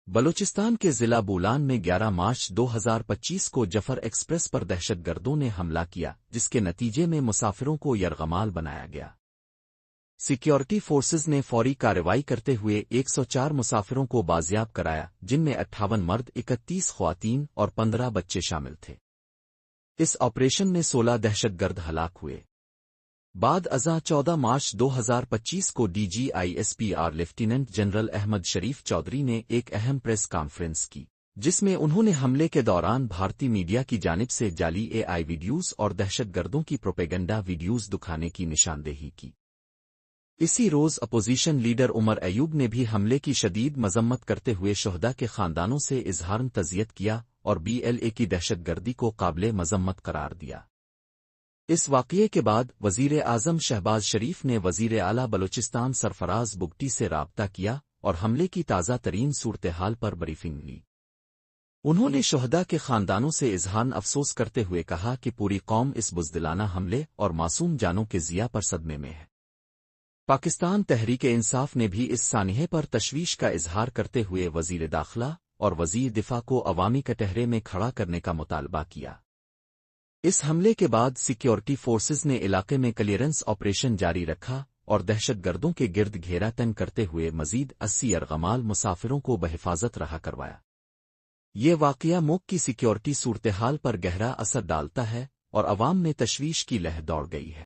بلوچستان کے ضلع بولان میں 11 مارچ 2025 کو جفر ایکسپریس پر دہشت گردوں نے حملہ کیا، جس کے نتیجے میں مسافروں کو یرغمال بنایا گیا۔ سیکیورٹی فورسز نے فوری کارروائی کرتے ہوئے 104 مسافروں کو بازیاب کرایا، جن میں 58 مرد، 31 خواتین اور 15 بچے شامل تھے۔ اس آپریشن میں 16 دہشت گرد ہلاک ہوئے۔ بعد ازاں 14 مارچ 2025 کو D G I S P R lieutenant general Ahmed Sharif Chaudhry نے ایک اہم پریس کانفرنس کی، جس میں انہوں نے حملے کے دوران بھارتی میڈیا کی جانب سے جعلی اے آئی ویڈیوز اور دہشت گردوں کی پروپیگنڈا ویڈیوز دکھانے کی نشاندہی کی۔ اسی روز اپوزیشن لیڈر عمر ایوب نے بھی حملے کی شدید مذمت کرتے ہوئے شہداء کے خاندانوں سے اظہار تعزیت کیا اور بی ایل اے کی دہشت گردی کو قابل مذمت قرار دیا۔ اس واقعے کے بعد وزیر اعظم شہباز شریف نے وزیر اعلیٰ بلوچستان سرفراز بگٹی سے رابطہ کیا اور حملے کی تازہ ترین صورتحال پر بریفنگ لی۔ انہوں نے شہداء کے خاندانوں سے اظہار افسوس کرتے ہوئے کہا کہ پوری قوم اس بزدلانہ حملے اور معصوم جانوں کے ضیاع پر صدمے میں ہے۔ پاکستان تحریک انصاف نے بھی اس سانحے پر تشویش کا اظہار کرتے ہوئے وزیر داخلہ اور وزیر دفاع کو عوامی کٹہرے میں کھڑا کرنے کا مطالبہ کیا۔ اس حملے کے بعد سیکیورٹی فورسز نے علاقے میں کلیئرنس آپریشن جاری رکھا اور دہشت گردوں کے گرد گھیرا تنگ کرتے ہوئے مزید 80 یرغمال مسافروں کو بحفاظت رہا کروایا۔ یہ واقعہ ملک کی سیکیورٹی صورتحال پر گہرا اثر ڈالتا ہے اور عوام میں تشویش کی لہر دوڑ گئی ہے۔